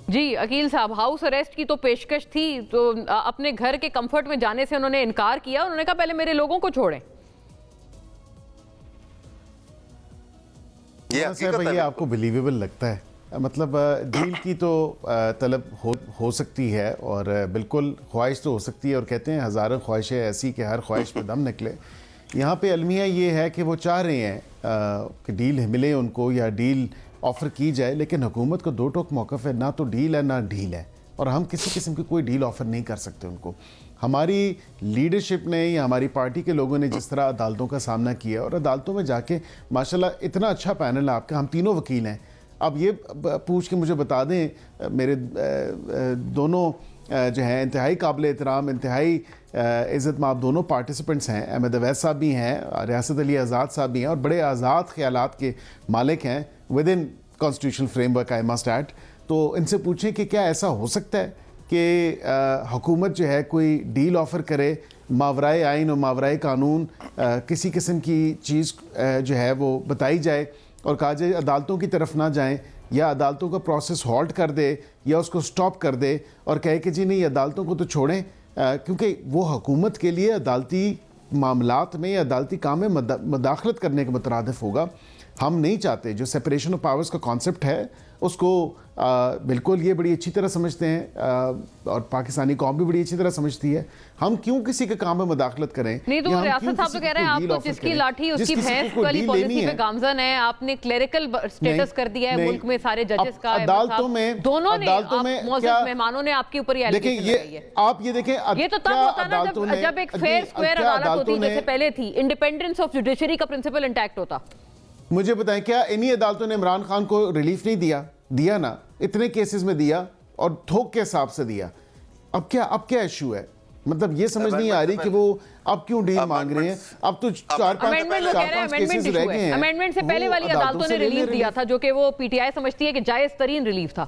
جی عقیل صاحب، house arrest کی تو پیشکش تھی، تو اپنے گھر کے کمفرٹ میں جانے سے انہوں نے انکار کیا. انہوں نے کہا پہلے میرے لوگوں کو چھوڑیں. یہ آپ کو بلیویبل لگتا ہے؟ مطلب ڈیل کی تو طلب ہو سکتی ہے اور بالکل خواہش تو ہو سکتی ہے، اور کہتے ہیں ہزاروں خواہشیں ایسی کہ ہر خواہش پہ دم نکلے. یہاں پہ المیہ یہ ہے کہ وہ چاہ رہے ہیں کہ ڈیل ملے ان کو یا ڈیل آفر کی جائے، لیکن حکومت کو دو ٹوک موقف ہے، نہ تو ڈیل ہے نہ ڈیل ہے، اور ہم کسی قسم کی کوئی ڈیل آفر نہیں کر سکتے ان کو. ہماری لیڈرشپ نے یا ہماری پارٹی کے لوگوں نے جس طرح عدالتوں کا سامنا کیا، اور عدالتوں میں جا کے ماشاءاللہ اتنا اچھا پینل ہے آپ کا، ہم تینوں وکیل ہیں. اب یہ پوچھ کے مجھے بتا دیں، میرے دونوں جو ہیں انتہائی قابل احترام، انتہائی عزت مآب دونوں پارٹیسپنٹس ہیں، احمد اویس صاحب بھی ہیں، ریاست علی آزاد صاحب بھی ہیں، اور بڑے آزاد خیالات کے مالک ہیں with in constitutional framework I must add. تو ان سے پوچھیں کہ کیا ایسا ہو سکتا ہے کہ حکومت جو ہے کوئی ڈیل آفر کرے، ماورائے آئین اور ماورائے قانون کسی قسم کی چیز جو ہے وہ بتائی جائے اور کہا جائے عدالتوں کی طرف نہ جائیں، یا عدالتوں کا پروسیس ہالٹ کر دے یا اس کو سٹاپ کر دے اور کہے کہ جی نہیں عدالتوں کو تو چھوڑیں، کیونکہ وہ حکومت کے لیے عدالتی معاملات میں یا عدالتی کام میں مداخلت کرنے کے مترادف ہوگا. ہم نہیں چاہتے. جو سیپریشن آف پاورز کا کانسیپٹ ہے اس کو بالکل یہ بڑی اچھی طرح سمجھتے ہیں، اور پاکستانی قوم بھی بڑی اچھی طرح سمجھتی ہے. ہم کیوں کسی کے کام میں مداخلت کریں؟ نہیں تو ریاست صاحب تو کہہ رہے ہیں آپ تو جس کی لاٹھی اس کی بھینس والی پالیسی پہ گامزن ہے. آپ نے کلیریکل سٹیٹس کر دیا ہے ملک میں سارے ججز کا. عدالتوں میں دونوں نے معزز مہمانوں نے آپ کے اوپر یہ ایلیگیشن لگائی ہے. آپ یہ دیکھیں یہ تو تب ہوتا نا جب ایک فیئر سکوئر عدالت ہوتی جیسے پہلے تھی، انڈیپینڈنس آف جوڈیشری کا پرنسپل انٹیکٹ ہوتا. مجھے بتائیں کیا انہی عدالتوں نے عمران خان کو ریلیف نہیں دیا نا؟ اتنے کیسز میں دیا اور تھوک کے حساب سے دیا. اب کیا ایشو ہے؟ مطلب یہ سمجھ نہیں آ رہی کہ وہ اب کیوں ڈیل مانگ رہے ہیں. اب تو چار پانچ کیسز رہ گئے ہیں. امینڈمنٹ سے پہلے والی عدالتوں نے ریلیف دیا تھا جو کہ وہ پی ٹی آئی سمجھتی ہے کہ جائز ترین ریلیف تھا.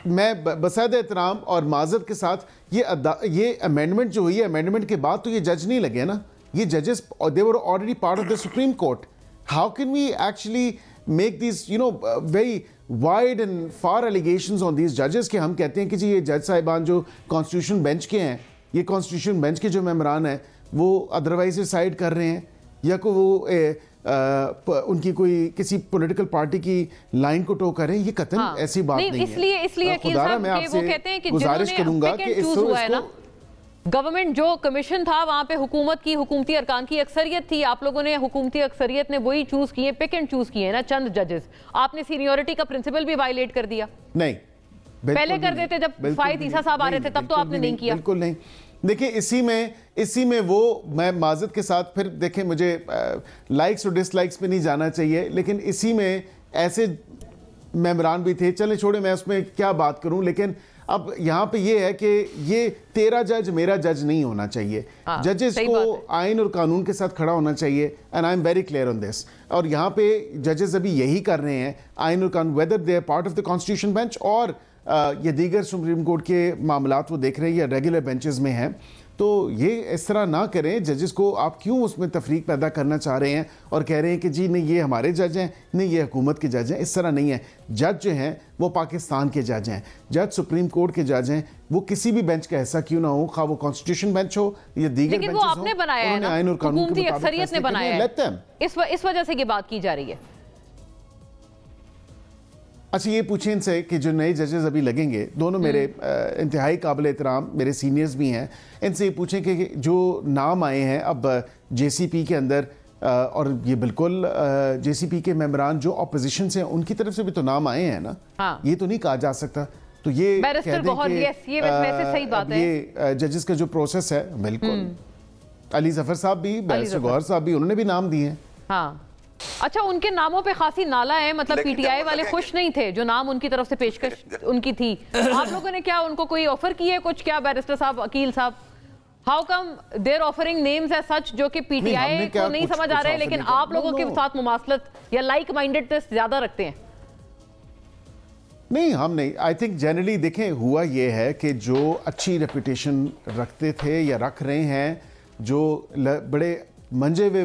میں بسادہ احترام اور معذرت کے ساتھ یہ امینڈمنٹ جو ہوئی ہے، امینڈمنٹ کے بعد تو یہ جج نہیں لگے نا، یہ ججز they were already part of the Supreme Court. How can we actually make these very wide and far allegations on these judges کہ ہم کہتے ہیں کہ جی یہ جج صاحبان جو کانسٹیٹیوشن بینچ کے ہیں، یہ کانسٹیٹیوشن بینچ کے جو ممبران ہیں وہ ادروائز ڈیسائیڈ کر رہے ہیں، یا کو وہ ان کی کوئی کسی پولیٹیکل پارٹی کی لائن کو ٹو کر رہے ہیں. یہ قطعاً ایسی بات نہیں ہے. اس لیے خدا میں آپ سے گزارش کروں گا کہ اس کو گورنمنٹ جو کمیشن تھا وہاں پہ حکومت کی حکومتی ارکان کی اکثریت تھی. آپ لوگوں نے حکومتی اکثریت نے وہی چوز کیے، پک اینڈ چوز کیے نا چند ججز. آپ نے سینیورٹی کا پرنسپل بھی وائلیٹ کر دیا. نہیں پہلے کر دیتے جب فائد عیسیٰ صاحب آ رہے تھے تب تو آپ نے نہیں کیا. بالکل نہیں. دیکھیں اسی میں وہ میں معذرت کے ساتھ پھر دیکھیں مجھے لائکس اور ڈس لائکس پہ نہیں جانا چاہیے، لیکن اسی میں ایسے ممبران بھی تھے. چلیں چھوڑیں میں اس میں کیا بات کروں، لیکن اب یہاں پہ یہ ہے کہ یہ تیرا جج میرا جج نہیں ہونا چاہیے. ججز کو آئین اور قانون کے ساتھ کھڑا ہونا چاہیے. And I am very clear on this. اور یہاں پہ ججز ابھی یہی کر رہے ہیں، آئین اور قانون whether they are part of the constitution bench اور یہ دیگر سپریم کورٹ کے معاملات وہ دیکھ رہے ہیں یا ریگولر بینچز میں ہیں. تو یہ اس طرح نہ کریں. ججز کو آپ کیوں اس میں تفریق پیدا کرنا چاہ رہے ہیں اور کہہ رہے ہیں کہ جی نہیں یہ ہمارے جج ہیں، نہیں یہ حکومت کے جج ہیں. اس طرح نہیں ہے. جج جو ہیں وہ پاکستان کے جج ہیں. جج سپریم کورٹ کے جج ہیں، وہ کسی بھی بینچ کا حصہ کیوں نہ ہو، خواہ وہ کانسٹیٹیوشن بینچ ہو یا دیگر بینچز ہوں. لیکن وہ آپ نے بنایا ہے نا، حکومتی اکثریت نے بنایا ہے، اس وجہ سے یہ بات کی جا رہی ہے. اچھا یہ پوچھیں ان سے کہ جو نئے ججز ابھی لگیں گے، دونوں میرے انتہائی قابل احترام میرے سینئرز بھی ہیں، ان سے یہ پوچھیں کہ جو نام آئے ہیں اب جے سی پی کے اندر، اور یہ بالکل جے سی پی کے ممبران جو اپوزیشن سے ہیں ان کی طرف سے بھی تو نام آئے ہیں نا، یہ تو نہیں کہا جا سکتا. تو یہ کہہ دیں کہ یہ ججز کا جو پروسیس ہے، بالکل علی ظفر صاحب بھی، بیرسٹر گوہر صاحب بھی، انہوں نے بھی نام دیے ہیں. ہاں اچھا، ان کے ناموں پہ خاصی نالا ہے، مطلب پی ٹی آئی والے خوش نہیں تھے جو نام ان کی طرف سے پیشکش ان کی تھی. آپ لوگوں نے کیا ان کو کوئی آفر کی ہے کچھ؟ کیا بیرسٹر صاحب، عقیل صاحب، how come there offering names as such جو کہ پی ٹی آئی کو نہیں سمجھ آ رہے لیکن آپ لوگوں کے ساتھ مماثلت یا لائک مائنڈڈنس زیادہ رکھتے ہیں؟ نہیں ہم نہیں. آئی تھنک جنرلی دیکھیں ہوا یہ ہے کہ جو اچھی ریپوٹیشن رکھتے تھے یا رکھ رہے ہیں، جو بڑے منجے ہوئے